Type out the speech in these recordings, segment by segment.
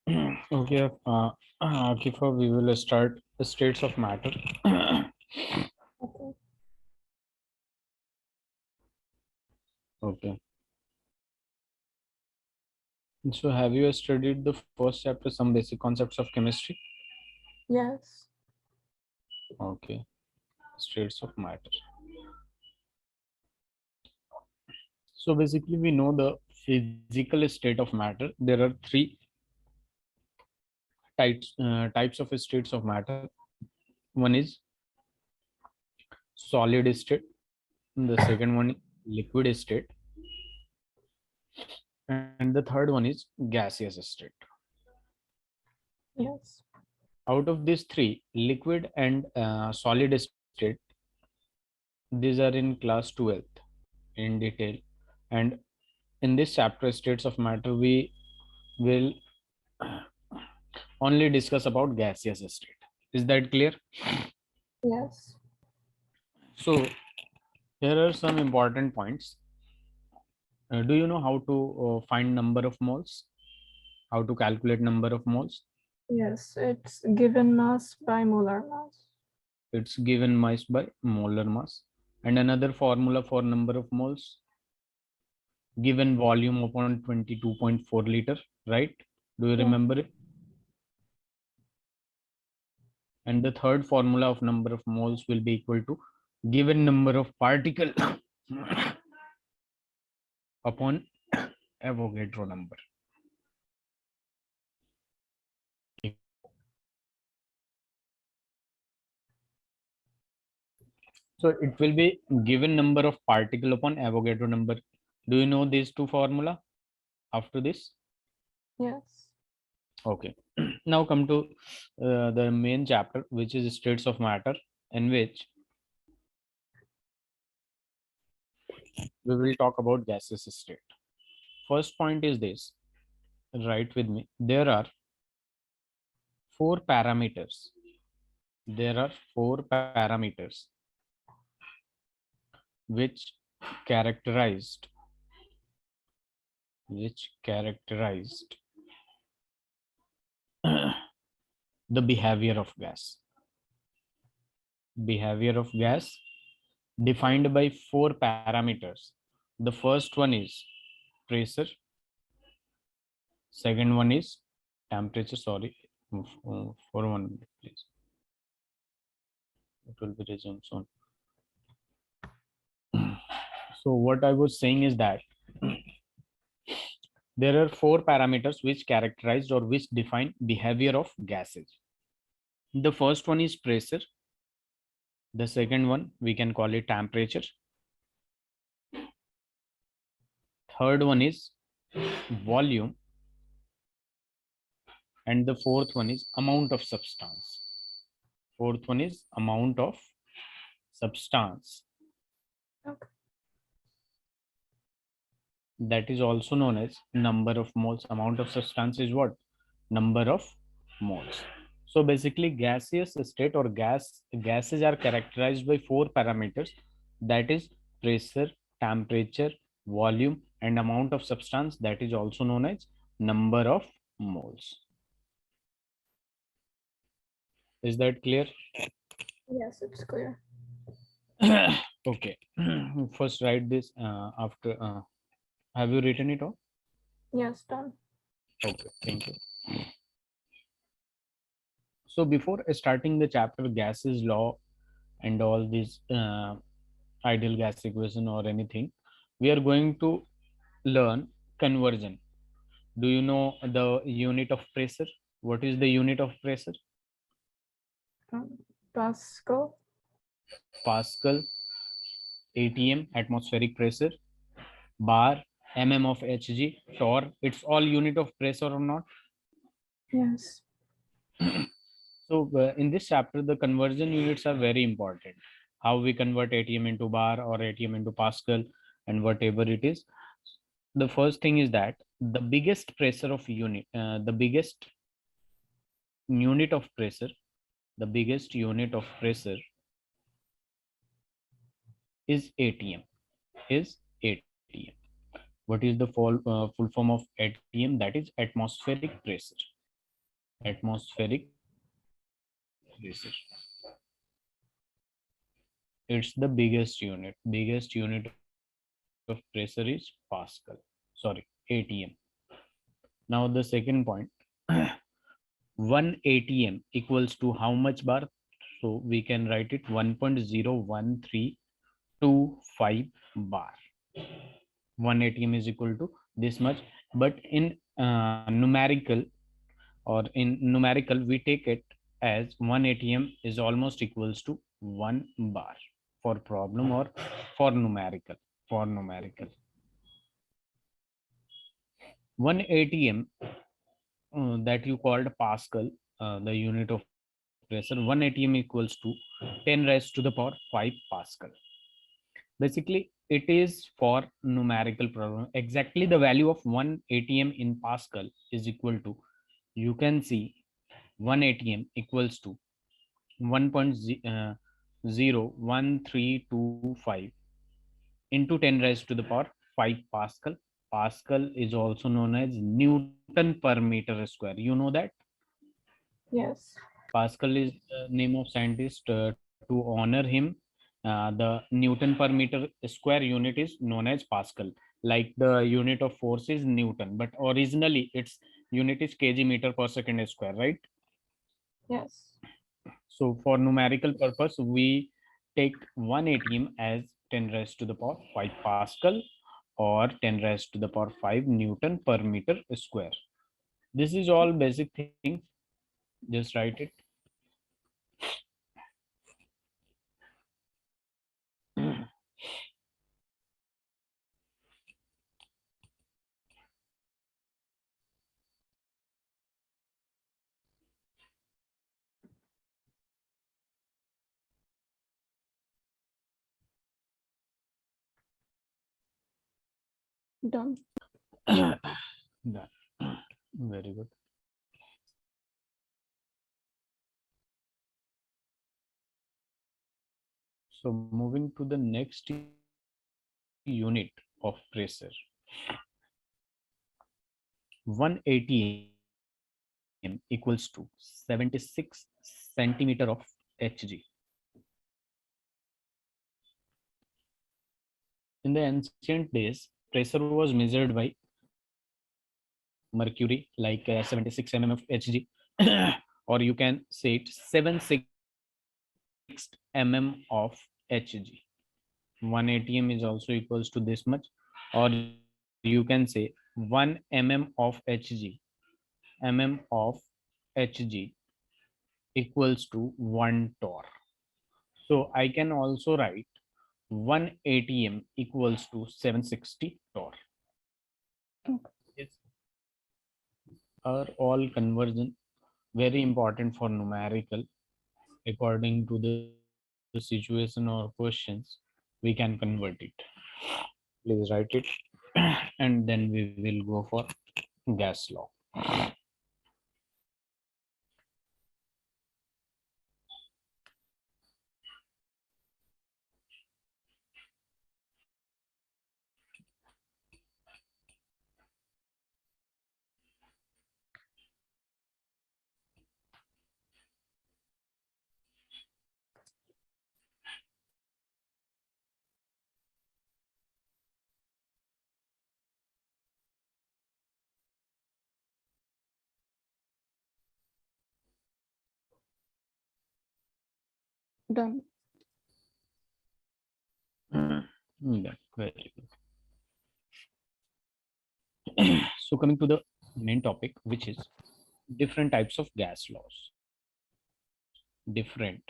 Okay, Akifah, we will start the states of matter. Okay. Okay. So, have you studied the first chapter, some basic concepts of chemistry? Yes. Okay. States of matter. So, basically, we know the physical state of matter. There are three types of states of matter. One is solid state. The second one is liquid state, and the third one is gaseous state. Yes. Out of these three, liquid and solid state, these are in class 12th in detail. And in this chapter, states of matter, we will only discuss about gaseous state. Is that clear? Yes. So, here are some important points. Do you know how to find number of moles? How to calculate number of moles? Yes. It's given mass by molar mass. It's given mass by molar mass. And another formula for number of moles, given volume upon 22.4 liter, right? Do you Yeah. remember it? And the third formula of number of moles will be equal to given number of particle upon Avogadro number. So it will be given number of particle upon Avogadro number. Do you know these two formula after this? Yes. Okay. Now come to the main chapter, which is states of matter, in which we will talk about gaseous state. First point is this. Write with me. There are four parameters. There are four parameters which characterized which characterized the behavior of gas defined by four parameters. The first one is pressure, second one is temperature, sorry, for one minute please, it will be resumed soon. So what I was saying is that there are four parameters which characterize or which define behavior of gases. The first one is pressure, the second one we can call it temperature, third one is volume, and the fourth one is amount of substance. Fourth one is amount of substance. Okay. That is also known as number of moles. Amount of substance is what? Number of moles. So basically gaseous state or gases are characterized by four parameters, that is pressure, temperature, volume, and amount of substance, that is also known as number of moles. Is that clear? Yes, it's clear. Okay. First write this after have you written it all? Yes, done. Okay, thank you. So before starting the chapter gases law and all these ideal gas equation or anything, we are going to learn conversion. Do you know the unit of pressure? What is the unit of pressure? Pascal. Pascal, atm, atmospheric pressure, bar, of hg, torr. It's all unit of pressure or not? Yes. So in this chapter, the conversion units are very important. How we convert atm into bar or atm into pascal and whatever it is. The first thing is that the biggest pressure of unit, the biggest unit of pressure, the biggest unit of pressure is atm. Is atm. What is the full form of atm? That is atmospheric pressure. atmospheric pressure. It's the biggest unit. Biggest unit of pressure is Pascal. Sorry, ATM. Now the second point. 1 ATM equals to how much bar? So we can write it 1.01325 bar. 1 ATM is equal to this much. But in numerical, or in numerical, we take it as 1 ATM is almost equals to 1 bar for problem, or for numerical. For numerical, 1 ATM, that you called Pascal, the unit of pressure, 1 ATM equals to 10 raised to the power 5 Pascal. Basically, it is for numerical problem. Exactly the value of 1 ATM in Pascal is equal to, you can see, 1 ATM equals to 1.01325 into 10 raised to the power 5 Pascal. Pascal is also known as Newton per meter square. You know that? Yes. Pascal is the name of scientist, to honor him. The Newton per meter square unit is known as Pascal. Like the unit of force is Newton, but originally its unit is kg meter per second square, right? Yes. So for numerical purpose, we take 1 ATM as 10 raised to the power 5 Pascal, or 10 raised to the power 5 Newton per meter square. This is all basic things. Just write it. Done. Done. Very good. So moving to the next unit of pressure. 1 ATM equals to 76 centimeter of Hg. In the ancient days, pressure was measured by mercury, like 76 mm of Hg, or you can say it 7/6 mm of Hg. 1 ATM is also equals to this much, or you can say 1 mm of Hg. Mm of Hg equals to 1 torr. So I can also write 1 ATM equals to 760 torr. Yes, are all conversion very important for numerical. According to the situation or questions, we can convert it. Please write it. And then we will go for gas law. Done. Yeah, very good. So coming to the main topic, which is different types of gas laws. Different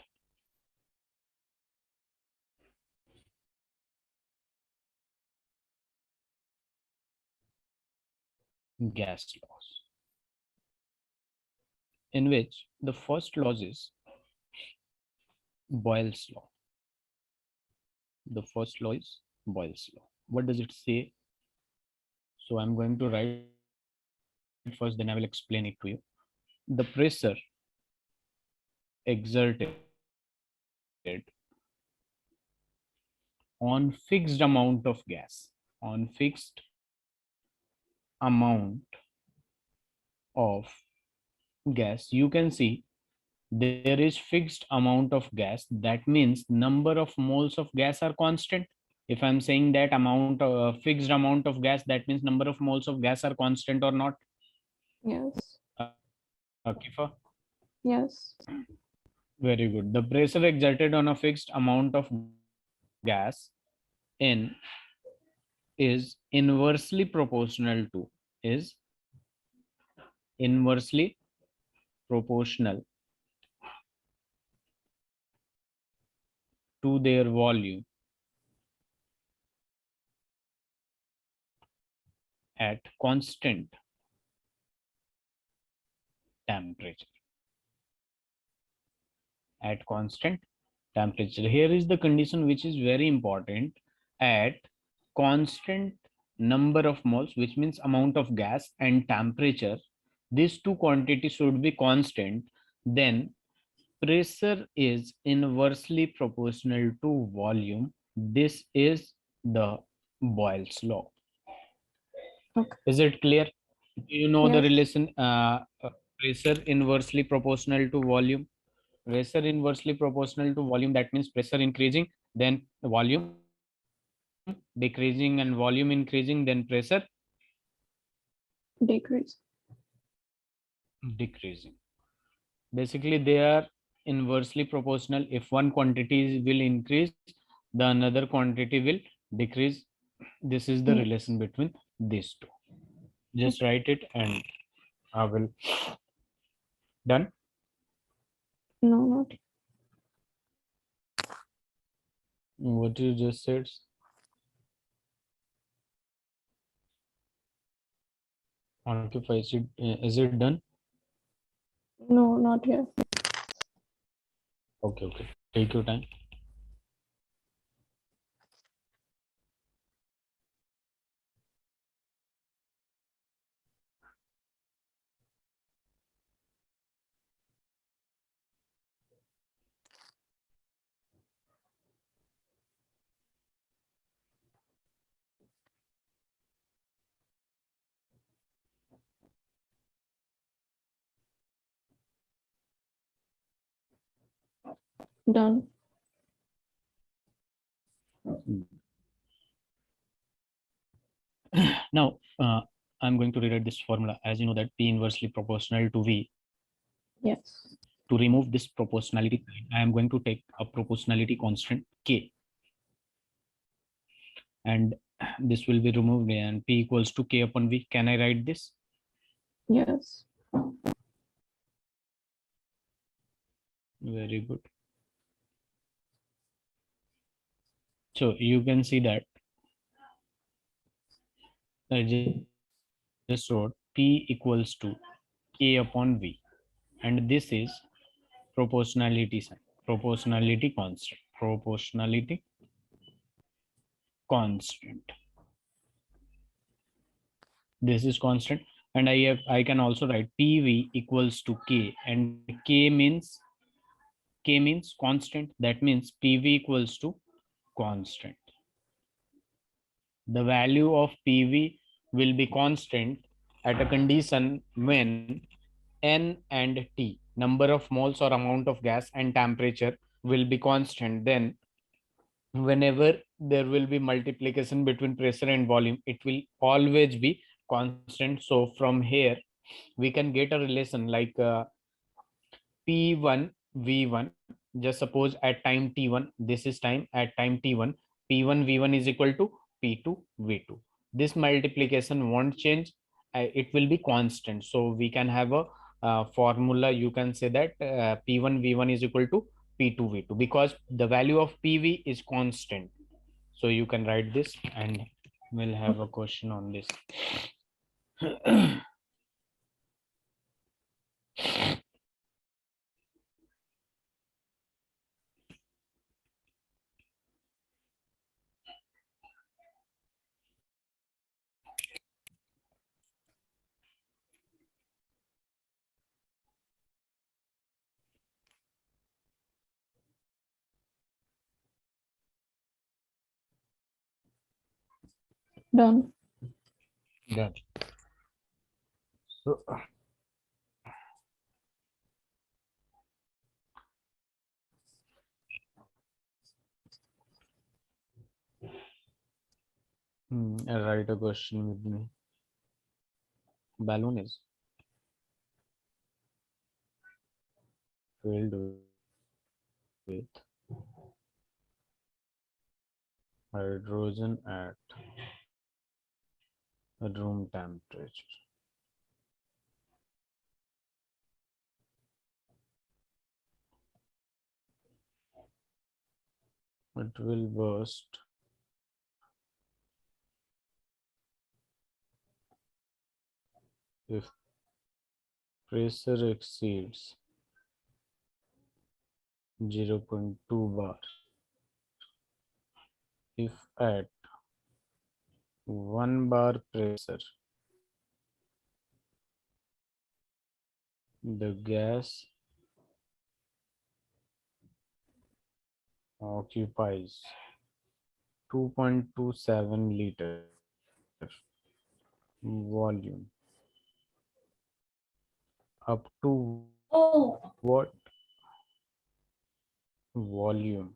gas laws, in which the first law is Boyle's law. The first law is Boyle's law. What does it say? So I'm going to write first, then I will explain it to you. The pressure exerted on fixed amount of gas, on fixed amount of gas, you can see there is fixed amount of gas. That means number of moles of gas are constant. If I'm saying that fixed amount of gas, that means number of moles of gas are constant or not, Yes. Akifah? Yes. Very good. The pressure exerted on a fixed amount of gas in is inversely proportional to is inversely proportional to their volume at constant temperature. At constant temperature, here is the condition which is very important. At constant number of moles, which means amount of gas, and temperature, these two quantities should be constant, then pressure is inversely proportional to volume. This is the Boyle's law. Okay. Is it clear? Do you know the Yes. relation pressure inversely proportional to volume? Pressure inversely proportional to volume, that means pressure increasing, then volume decreasing, and volume increasing, then pressure Decrease. decreasing. Basically, they are inversely proportional. If one quantity will increase, the another quantity will decrease. This is the Yes. relation between these two. Just Okay. write it and I will done. No, not. What you just said. Occupy, is it done? No, not yet. Okay, okay. Take your time. Done. Now, I'm going to rewrite this formula. As you know that P inversely proportional to V. Yes. To remove this proportionality, I am going to take a proportionality constant K, and this will be removed, and P equals to K upon V. Can I write this? Yes. Very good. So you can see that I just wrote P equals to K upon V, and this is proportionality sign, proportionality constant, proportionality constant. This is constant, and I can also write PV equals to K, and K means constant. That means PV equals to constant. The value of PV will be constant at a condition when N and T, number of moles or amount of gas, and temperature will be constant. Then whenever there will be multiplication between pressure and volume, it will always be constant. So from here we can get a relation like P1 V1. Just suppose at time T1, this is time at time T1, P1 V1 is equal to P2 V2. This multiplication won't change, it will be constant. So we can have a formula. You can say that P1 V1 is equal to P2 V2 because the value of PV is constant. So you can write this, and we'll have a question on this. Done. Done. So I write a question with me. Balloon is filled with hydrogen at room temperature. It will burst if pressure exceeds 0.2 bar. If at 1 bar pressure the gas occupies 2.27 liter volume, up to what volume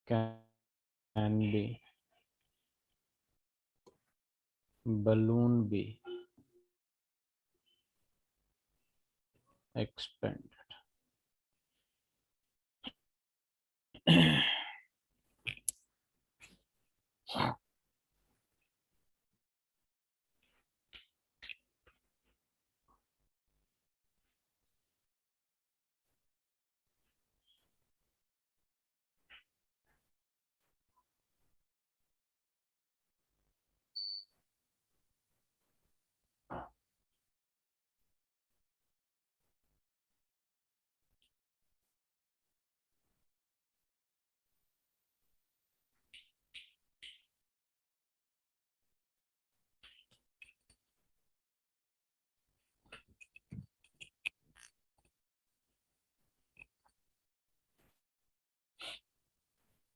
can be balloon be expanded?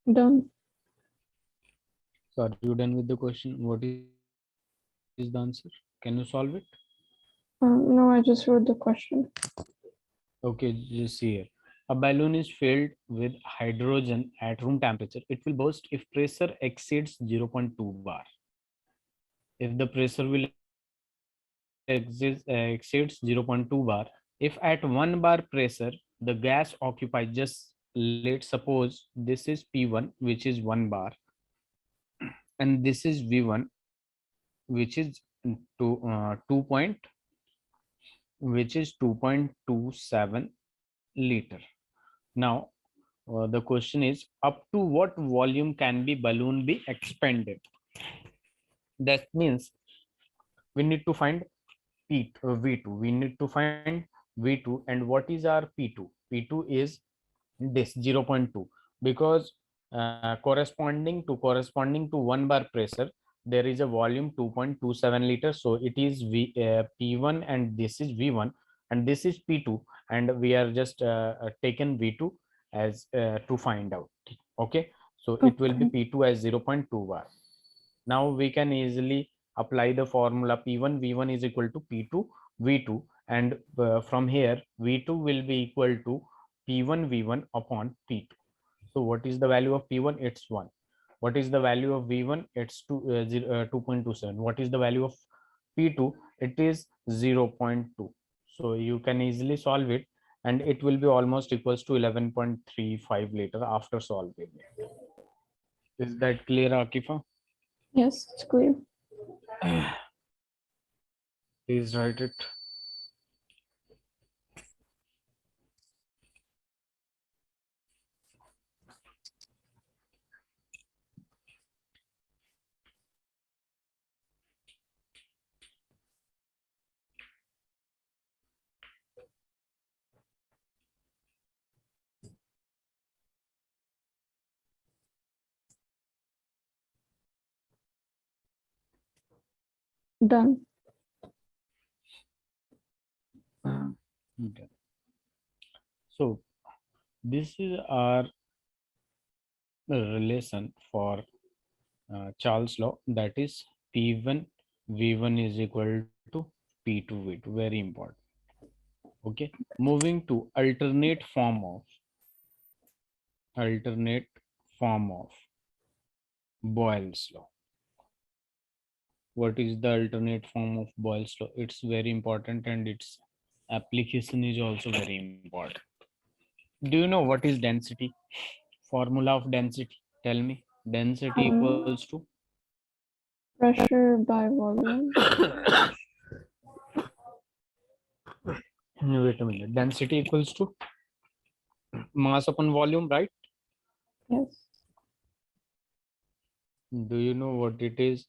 Done. So are you done with the question? What is the answer? Can you solve it? No, I just wrote the question. Okay, just see here. A balloon is filled with hydrogen at room temperature. It will burst if pressure exceeds 0.2 bar. If the pressure will exceeds 0.2 bar, if at 1 bar pressure the gas occupies, just let's suppose this is P1 which is 1 bar and this is V1 which is 2 point which is 2.27 liter. Now the question is, up to what volume can be balloon be expanded? That means we need to find V2. We need to find V2, and what is our P2? P2 is this 0.2, because corresponding to 1 bar pressure there is a volume 2.27 liters, so it is P1 and this is V1 and this is P2, and we are just taken V2 as to find out. Okay, so it will be Okay. P2 as 0.2 bar. Now we can easily apply the formula P1 V1 is equal to P2 V2, and from here V2 will be equal to P1 V1 upon P2. So what is the value of P1? It's 1. What is the value of V1? It's 2.27. What is the value of P2? It is 0.2. So you can easily solve it, and it will be almost equals to 11.35 liter after solving it. Is that clear, Akifa? Yes, it's clear. Please write it. Done. Okay. So this is our relation for Charles law, that is P1 V1 is equal to P2 V2. Very important. Okay. Moving to alternate form of Boyle's law. What is the alternate form of Boyle's law? It's very important and its application is also very important. Do you know what is density? Formula of density. Tell me. Density equals to Pressure by volume. wait a minute. Density equals to mass upon volume, right? Yes. Do you know what it is?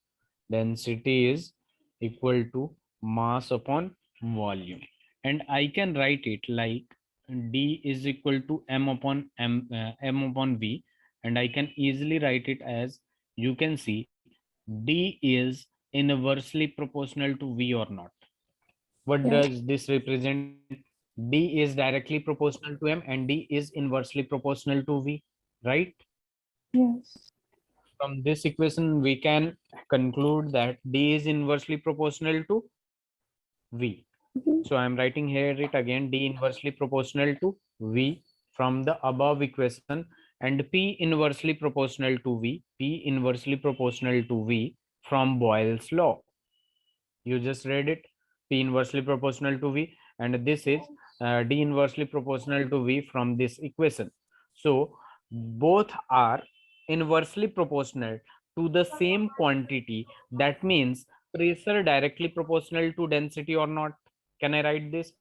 Density is equal to mass upon volume. And I can write it like D is equal to M upon V. And I can easily write it as, you can see, D is inversely proportional to V or not. What Yes. does this represent? D is directly proportional to M and D is inversely proportional to V, right? Yes. From this equation, we can conclude that D is inversely proportional to V. So I'm writing here it again, D inversely proportional to V from the above equation, and P inversely proportional to V, P inversely proportional to V from Boyle's law. You just read it, P inversely proportional to V, and this is D inversely proportional to V from this equation. So both are inversely proportional to the same quantity. That means pressure directly proportional to density or not. Can I write this?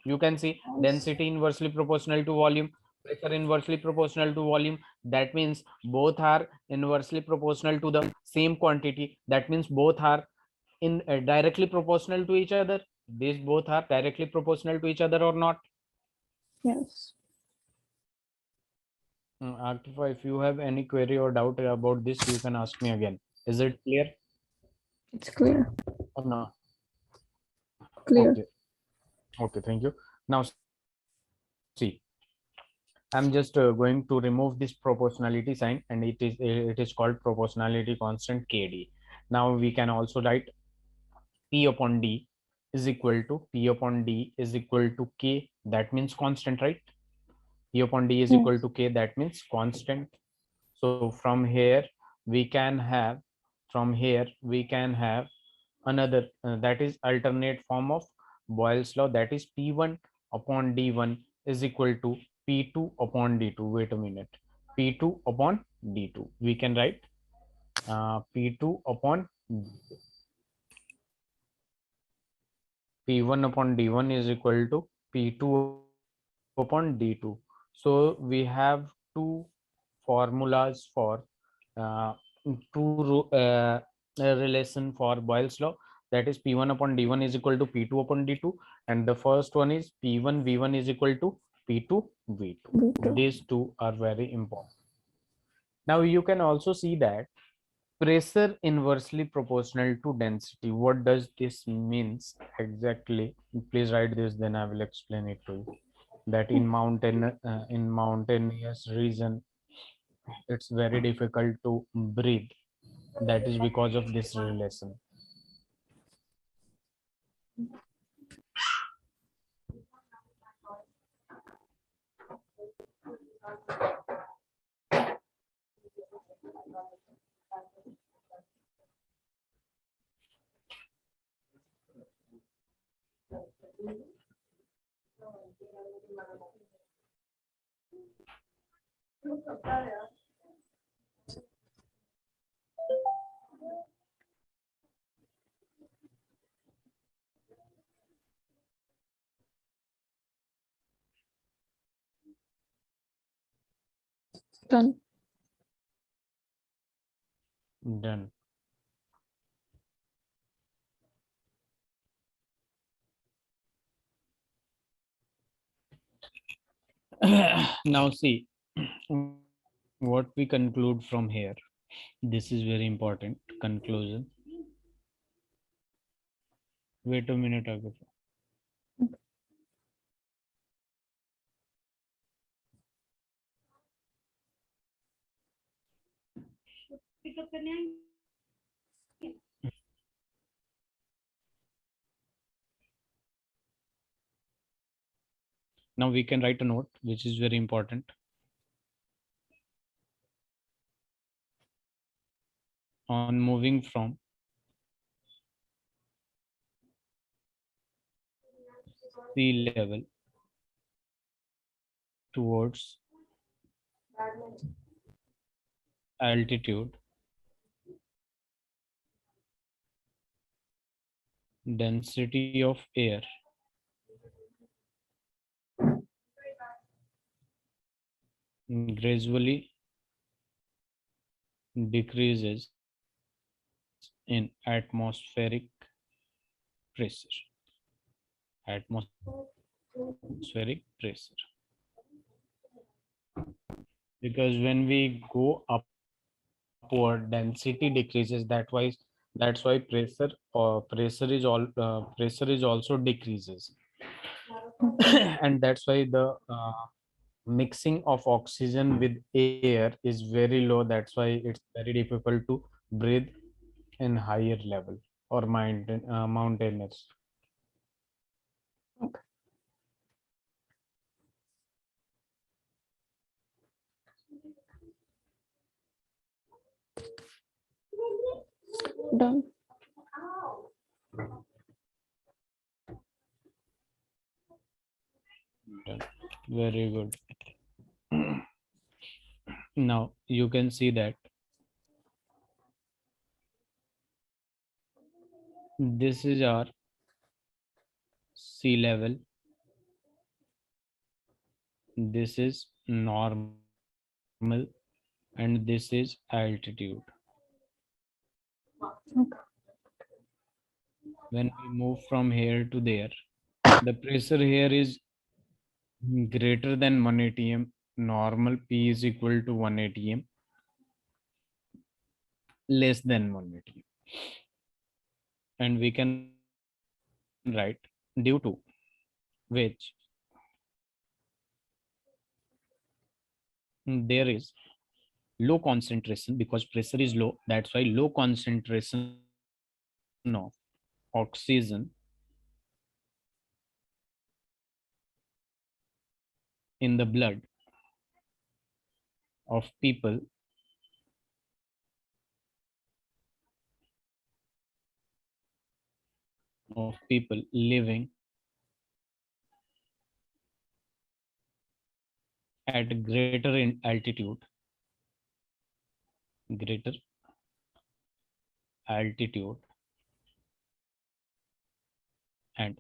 You can see Yes. density inversely proportional to volume, pressure inversely proportional to volume. That means both are inversely proportional to the same quantity. That means both are in directly proportional to each other. These both are directly proportional to each other or not? Yes. Akifah, if you have any query or doubt about this, you can ask me again. Is it clear It's clear. or not? Clear. Okay. Okay, thank you. Now see, I'm just going to remove this proportionality sign, and it is called proportionality constant KD. Now we can also write P upon D is equal to P upon D is equal to K. That means constant, right? P upon D is equal Yes. to K. That means constant. So from here we can have, another that is alternate form of Boyle's law, that is P1 upon D1 is equal to P2 upon D2. Wait a minute. P2 upon D2. We can write P2 upon P1 upon D1 is equal to P2 upon D2. So we have two formulas for uh, relation for Boyle's law, that is P1 upon D1 is equal to P2 upon D2, and the first one is P1 V1 is equal to P2 V2. B2. These two are very important. Now you can also see that pressure inversely proportional to density. What does this means exactly? Please write this, then I will explain it to you. That in mountainous region, it's very difficult to breathe. That is because of this relation. Done. Done. Now see what we conclude from here. This is very important conclusion. Wait a minute, Akifah. Now we can write a note, which is very important. on moving from sea level towards altitude, density of air gradually decreases in atmospheric pressure. Because when we go upward, density decreases. That's why pressure is also decreases. And that's why the mixing of oxygen with air is very low. That's why it's very difficult to breathe in higher level or mountainous. Okay. Done. Done. Very good. Now you can see that this is our sea level, this is normal, and this is altitude. Okay. When we move from here to there, the pressure here is greater than 1 atm. Normal P is equal to 1 atm, less than 1 atm. And we can write due to which there is low concentration, because pressure is low, that's why low concentration of oxygen in the blood of people living at greater altitude, greater altitude, and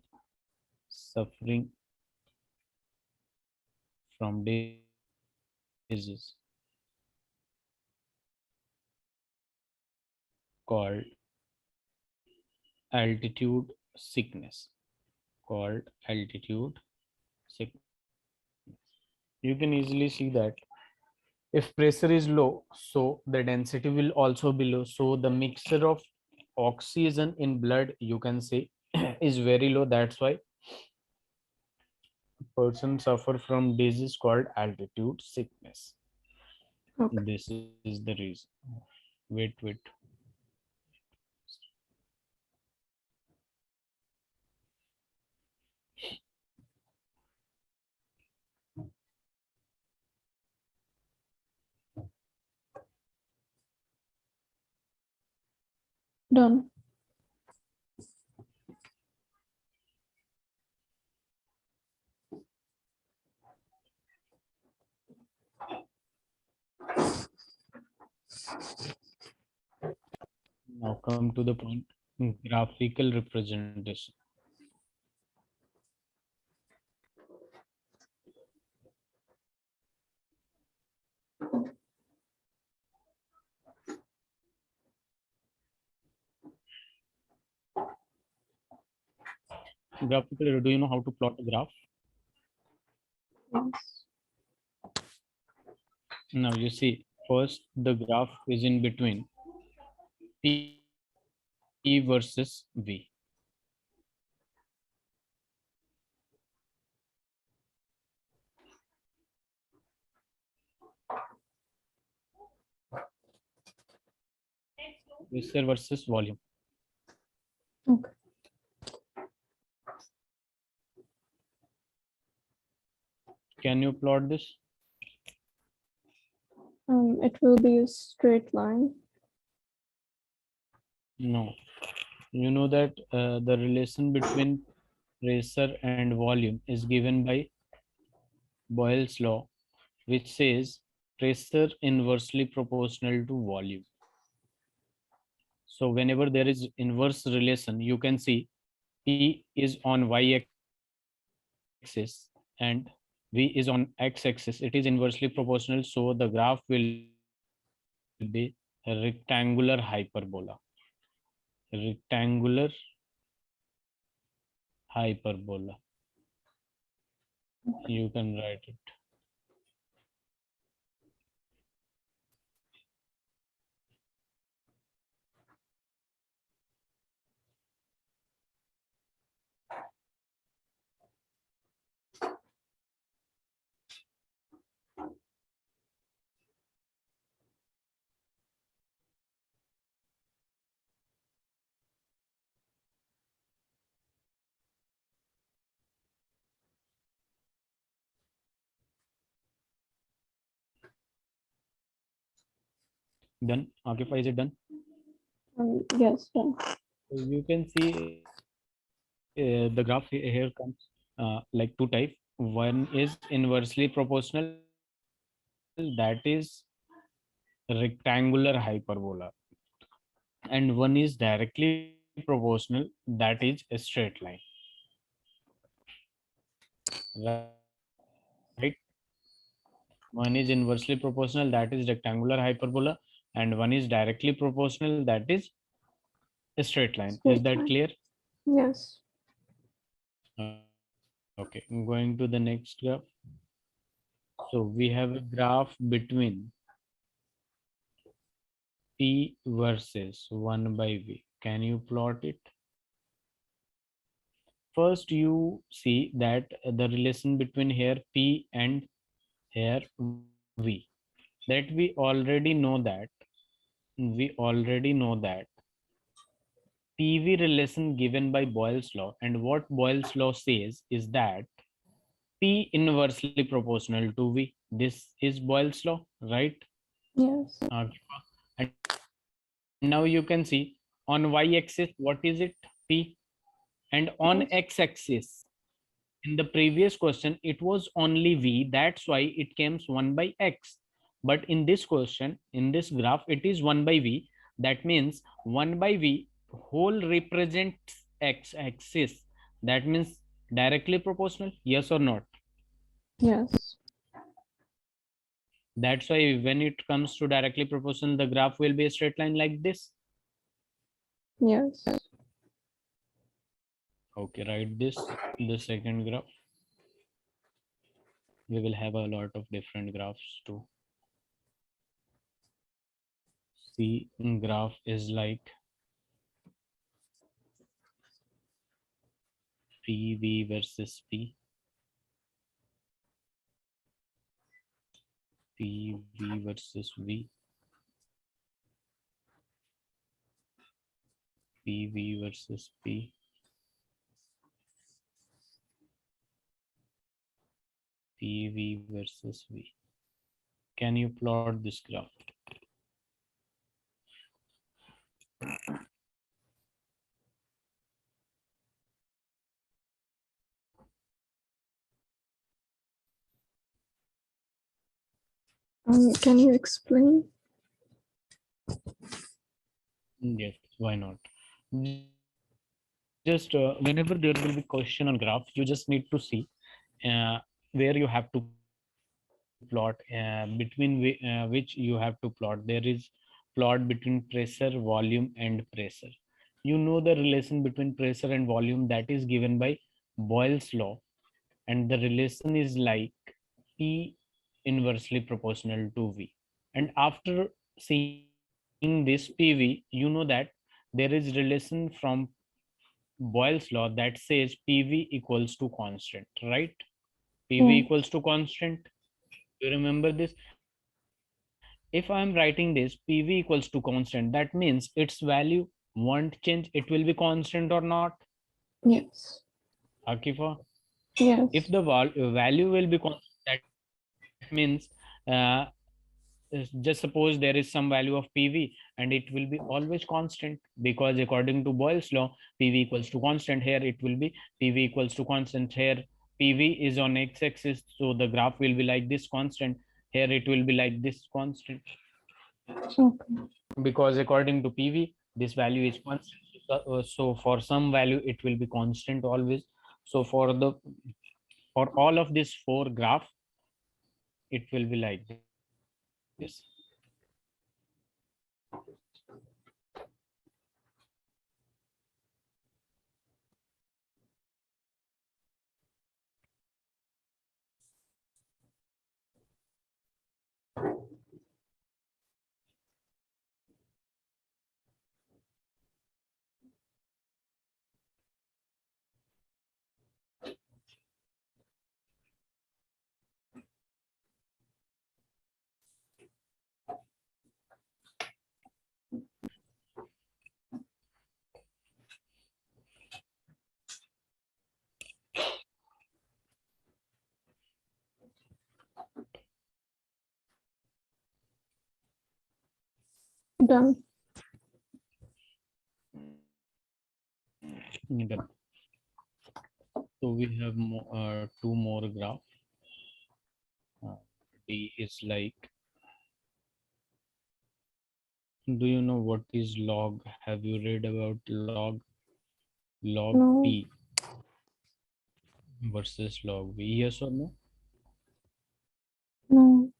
suffering from disease called altitude sickness, called altitude sickness. You can easily see that if pressure is low, so the density will also be low. So the mixture of oxygen in blood, you can say, is very low. That's why person suffer from disease called altitude sickness. Okay. This is the reason. Wait. Done. Now come to the point, graphical representation. Graphical, do you know how to plot a graph? Yes. Now you see, first the graph is in between P versus V. Pressure versus volume. Okay. Can you plot this? It will be a straight line. No. You know that the relation between pressure and volume is given by Boyle's law, which says pressure inversely proportional to volume. So whenever there is inverse relation, you can see P is on y-axis and V is on x-axis. It is inversely proportional, so the graph will be a rectangular hyperbola. Rectangular hyperbola. You can write it. Done. Akifah, is it done? Yes, done. So you can see the graph here comes like two type. One is inversely proportional, that is rectangular hyperbola, and one is directly proportional, that is a straight line. Right? One is inversely proportional, that is rectangular hyperbola, and one is directly proportional, that is a straight line. Is that Straight clear? line. Yes. Okay, going to the next graph. So we have a graph between P versus 1 by V. Can you plot it? First, you see that the relation between here P and here V. That we already know that PV relation given by Boyle's law, and what Boyle's law says is that P inversely proportional to V. This is Boyle's law, right? Yes. Okay. And now you can see on y-axis what is it? P. And on Yes. x-axis, in the previous question it was only V, that's why it comes 1 by x. But in this question, in this graph, it is 1 by V. That means 1 by V whole represents x-axis. That means directly proportional, yes or not? Yes. That's why when it comes to directly proportional, the graph will be a straight line like this. Yes. Okay, write this, the second graph. We will have a lot of different graphs too. See, graph is like PV versus PV versus PV versus PV versus V. Can you plot this graph? Can you explain? Yes, why not? Just whenever there will be question on graph, you just need to see uh, where you have to plot, between which you have to plot. There is plot between pressure, volume, and pressure. You know the relation between pressure and volume that is given by Boyle's law, and the relation is like P inversely proportional to V. And after seeing this PV, you know that there is relation from Boyle's law that says PV equals to constant, right? PV equals to Yes. constant. You remember this? If I am writing this PV equals to constant, that means its value won't change. It will be constant or not, Yes. Akifah? If the Yes. value will be constant, that means uh, just suppose there is some value of PV and it will be always constant, because according to Boyle's law, PV equals to constant. Here it will be PV equals to constant. Here PV is on x-axis, so the graph will be like this constant. Here it will be like this constant, Okay. because according to PV, this value is constant. So for some value, it will be constant always. So for all of this four graph, it will be like this. Done. Then, so we have two more graph. D is like, do you know what is log? Have you read about log No. P versus log V? Yes or no? No.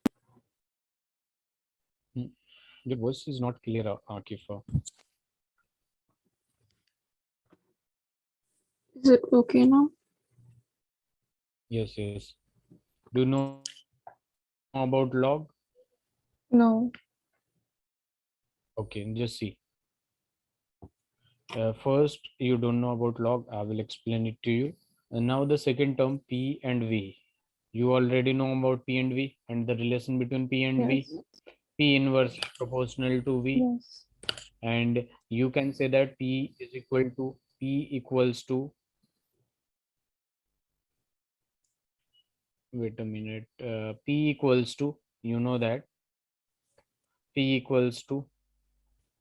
Hmm. Your voice is not clear, Akifah. Is it okay now? Yes, yes. Do you know about log? No. Okay, just see. First, you don't know about log. I will explain it to you. And now the second term, P and V. You already know about P and V and the relation between P and V. Yes. P inverse proportional to V, Yes. and you can say that P equals to, wait a minute, P equals to, you know that P equals to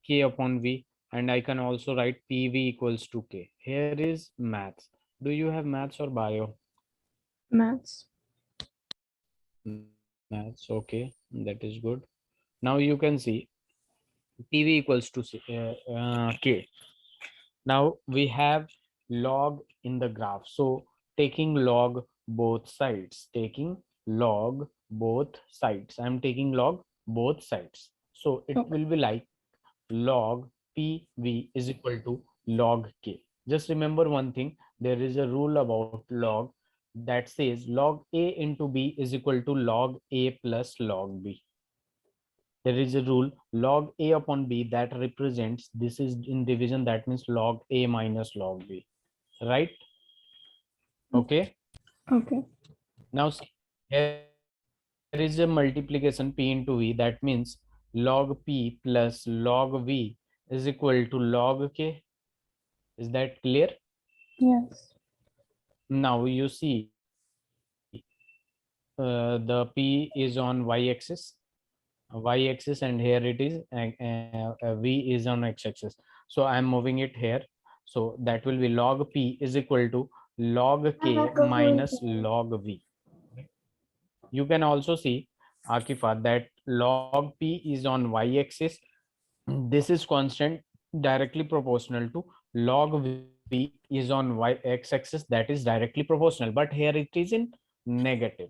K upon V, and I can also write PV equals to K. Here is maths. Do you have maths or bio? Maths. Maths, okay, that is good. Now you can see PV equals to K. Now we have log in the graph. So taking log both sides, taking log both sides. I'm taking log both sides. So it Okay. will be like log PV is equal to log K. Just remember one thing, there is a rule about log that says log A into B is equal to log A plus log B. There is a rule log A upon B that represents, this is in division, that means log A minus log B, right? Okay. Okay. Now see, here is a multiplication P into V, that means log P plus log V is equal to log K. Is that clear? Yes. Now you see, the P is on y axis, and here it is V is on x axis. So I'm moving it here. So that will be log P is equal to log K minus log V. You can also see, Akifa, that log P is on y axis. This is constant, directly proportional to log V is on y x axis, that is directly proportional, but here it is in negative.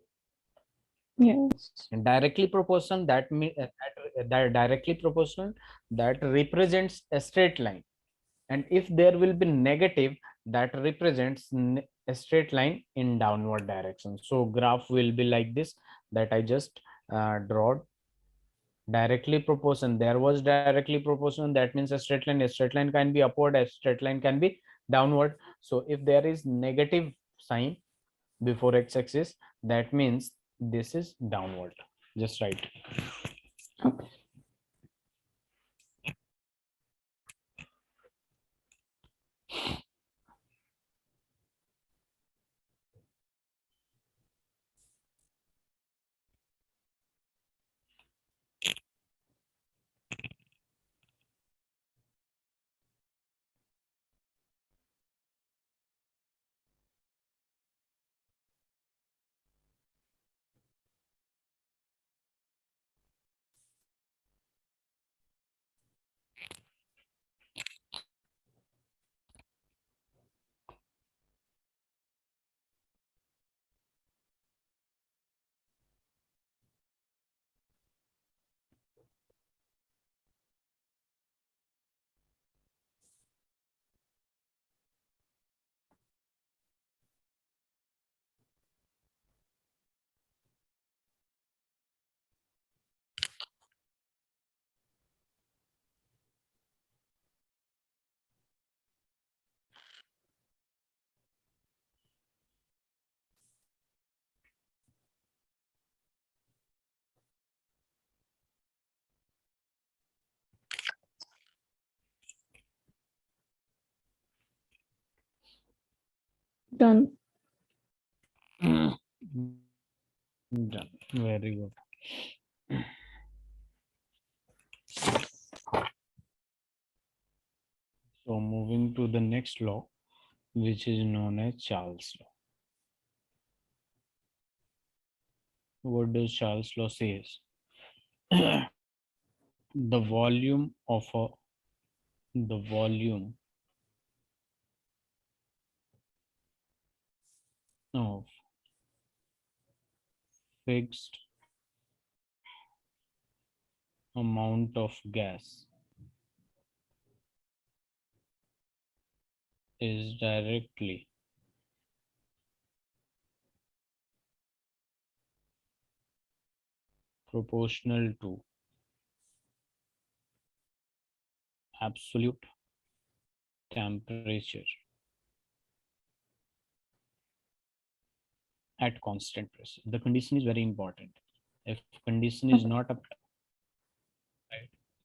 Yes. Directly proportional, that directly proportional, that represents a straight line, and if there will be negative, that represents a straight line in downward direction. So graph will be like this, that I just draw. Directly proportional, there was directly proportional, that means a straight line can be upward, a straight line can be downward. So if there is negative sign before x-axis, that means this is downward. Just write. Okay. Done. Done. Very good. So moving to the next law, which is known as Charles law. What does Charles law says? The volume of the volume of fixed amount of gas is directly proportional to absolute temperature at constant pressure. The condition is very important. If condition is Okay. not applied,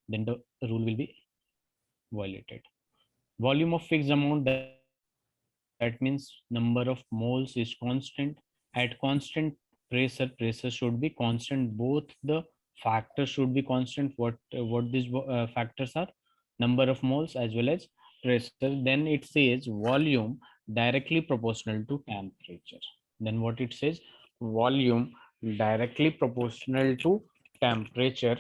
then the rule will be violated. Volume of fixed amount, that means number of moles is constant. At constant pressure should be constant. Both the factors should be constant. What these factors are? Number of moles as well as pressure. Then it says volume directly proportional to temperature. Then what it says? Volume directly proportional to temperature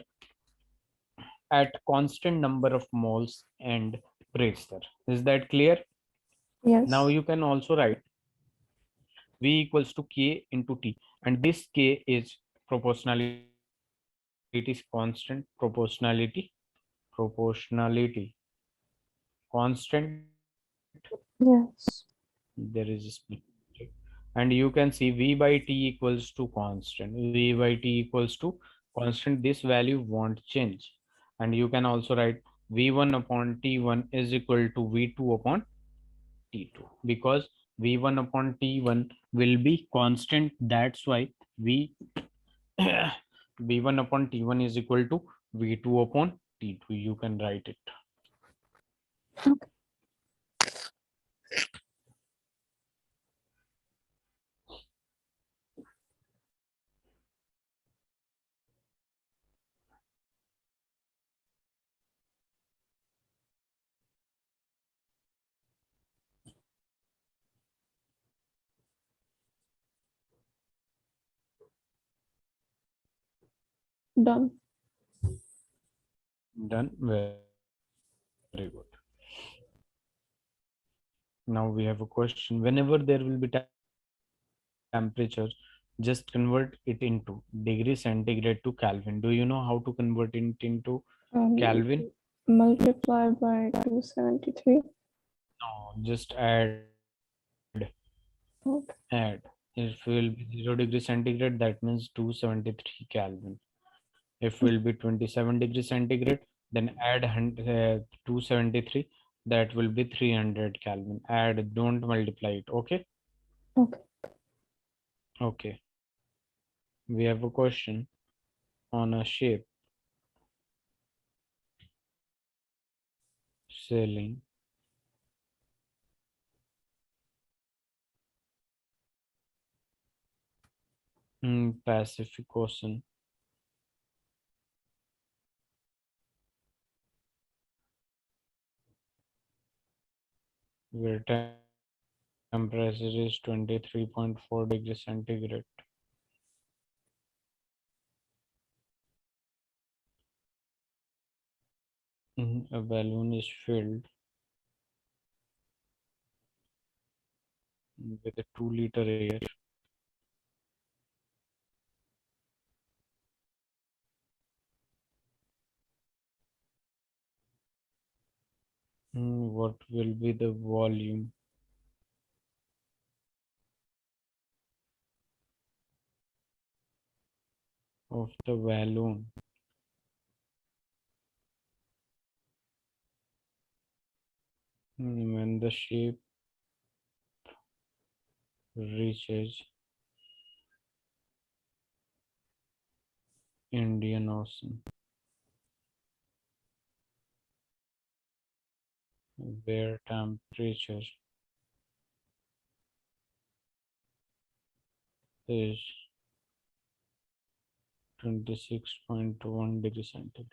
at constant number of moles and pressure. Is that clear? Now Yes. you can also write V equals to K into T, and this K is proportionality is constant. Proportionality constant. Yes. There is a split, and you can see V by T equals to constant. V by T equals to constant. This value won't change, and you can also write V1 upon T1 is equal to V2 upon T2, because V1 upon T1 will be constant. That's why V V1 upon T1 is equal to V2 upon T2. You can write it. Okay. Done. Done. Very good. Now we have a question. Whenever there will be temperature, just convert it into degree centigrade to Kelvin. Do you know how to convert it into Kelvin? Multiply by 273. No, just add. Okay. If will be 0 degree centigrade, that means 273 Kelvin. If will be 27 degree centigrade, then add 273, that will be 300 Kelvin. Add, don't multiply it. Okay. Okay. Okay. We have a question on a ship sailing in Pacific Ocean where temperature is 23.4 degrees centigrade. A balloon is filled with a 2-liter air. What will be the volume of the balloon when the ship reaches Indian Ocean, where temperature is 26.1 degree centigrade.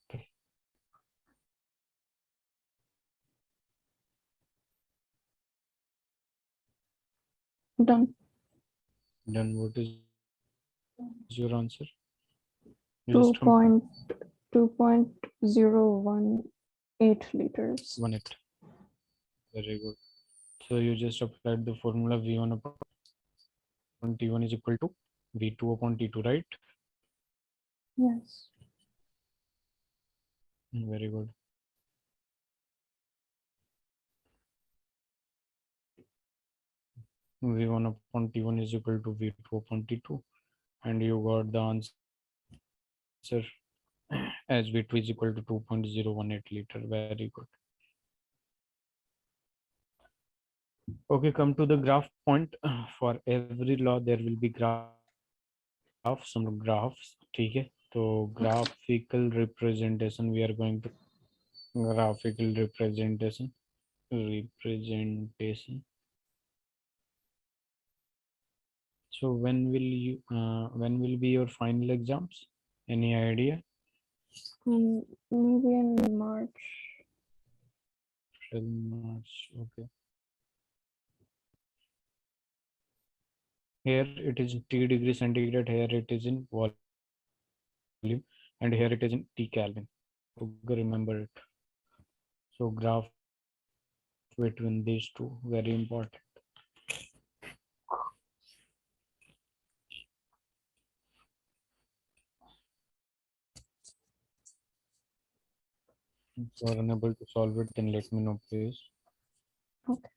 Okay. Done. Then what is your answer? You just 2.018 liters. 1 it. Very good. So you just applied the formula V1 upon T1 is equal to V2 upon T2, right? Yes. Very good. V1 upon T1 is equal to V2 upon T2, and you got the answer as V2 is equal to 2.018 liter. Very good. Okay, come to the graph point. For every law there will be graphs, some graphs. ठीक है, तो graphical representation we are going to graphical representation. So when will be your final exams? Any idea? Maybe in March. April, March. Okay. Here it is in T degree centigrade. Here it is in volume, and here it is in T Kelvin. So remember it. So graph between these two very important. If you are unable to solve it, then let me know, please. Okay.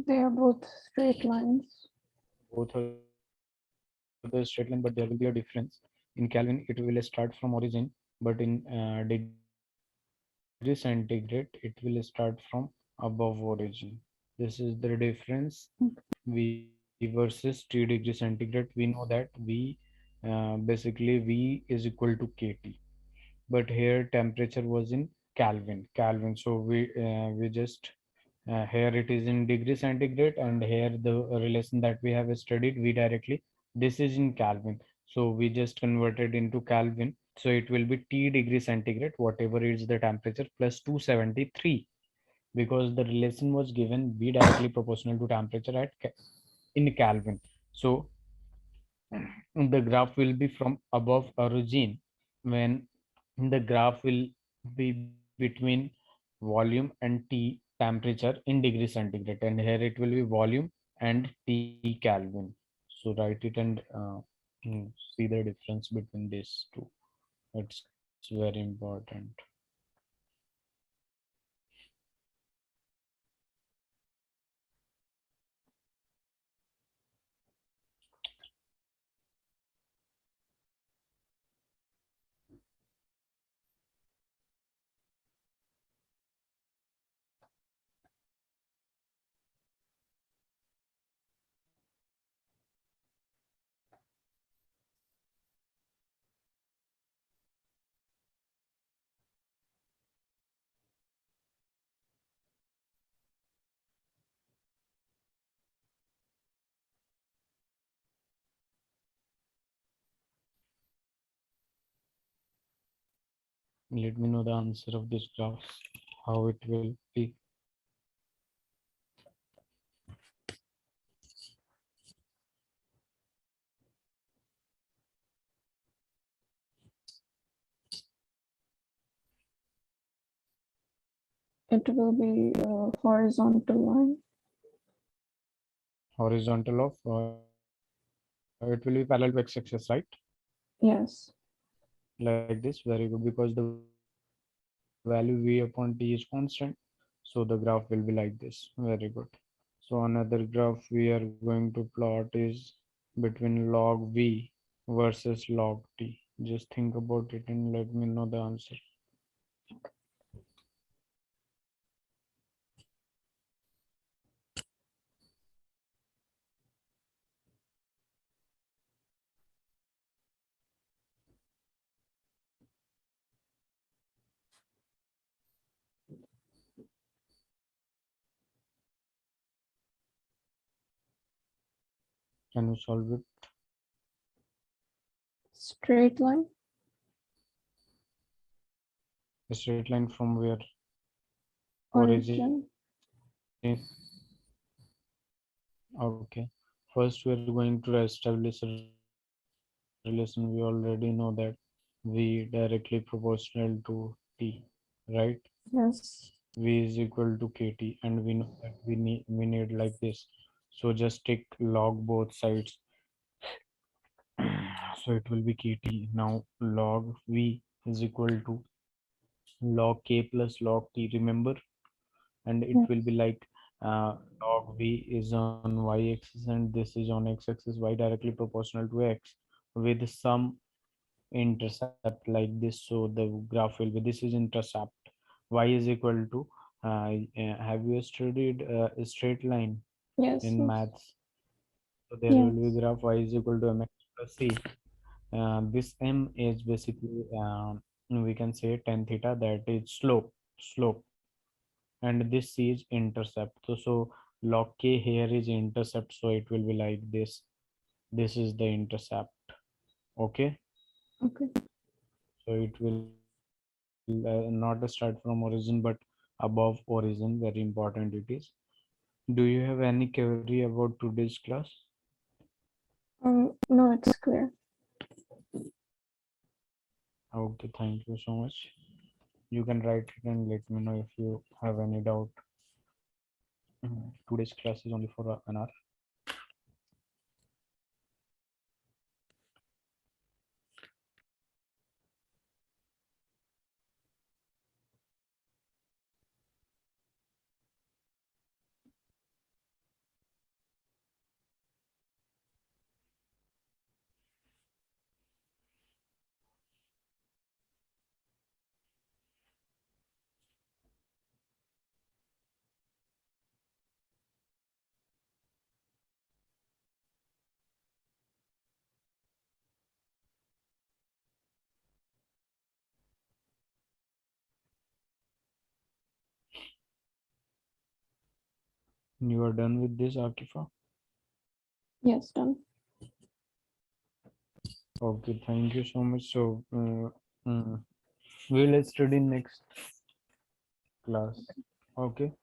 They are both straight lines. Both are the straight line, but there will be a difference. In Kelvin, it will start from origin, but in degree centigrade, it will start from above origin. This is the difference. V versus T degree centigrade. We know that basically V is equal to KT, but here temperature was in Kelvin. So we just here it is in degree centigrade, and here the relation that we have studied, we directly, this is in Kelvin, so we just converted into Kelvin, so it will be T degree centigrade whatever is the temperature plus 273, because the relation was given V directly proportional to temperature in Kelvin. So the graph will be from above origin when the graph will be between volume and T temperature in degree centigrade, and here it will be volume and T Kelvin. So write it and see the difference between these two. It's very important. Let me know the answer of this graph, how it will be. It will be a horizontal line. Horizontal of it will be parallel to x-axis, right? Yes. Like this, very good, because the value v upon t is constant, so the graph will be like this. Very good. So another graph we are going to plot is between log v versus log t. Just think about it and let me know the answer. Can you solve it? Straight line. A straight line from where? Origin. Origin. Okay. First, we are going to establish a relation. We already know that v directly proportional to t, right? Yes. V is equal to kt, and we know that we need like this. So just take log both sides. So it will be kt. Now log v is equal to log k plus log t. Remember, and it Yes. will be like log v is on y-axis and this is on x-axis. Y directly proportional to x with some intercept like this. So the graph will be, this is intercept. Y is equal to have you studied a straight line Yes. in Yes. maths? So there will be Yes. graph y is equal to mx plus c. This m is basically we can say tan theta, that is slope, and this c is intercept. So log k here is intercept, so it will be like this is the intercept. Okay. Okay. So it will not start from origin but above origin. Very important it is. Do you have any query about today's class? No, it's clear. Okay, thank you so much. You can write it and let me know if you have any doubt. Today's class is only for an hour. You are done with this, Akifah? Yes, done. Okay, thank you so much. So uh, we will study next class. Okay.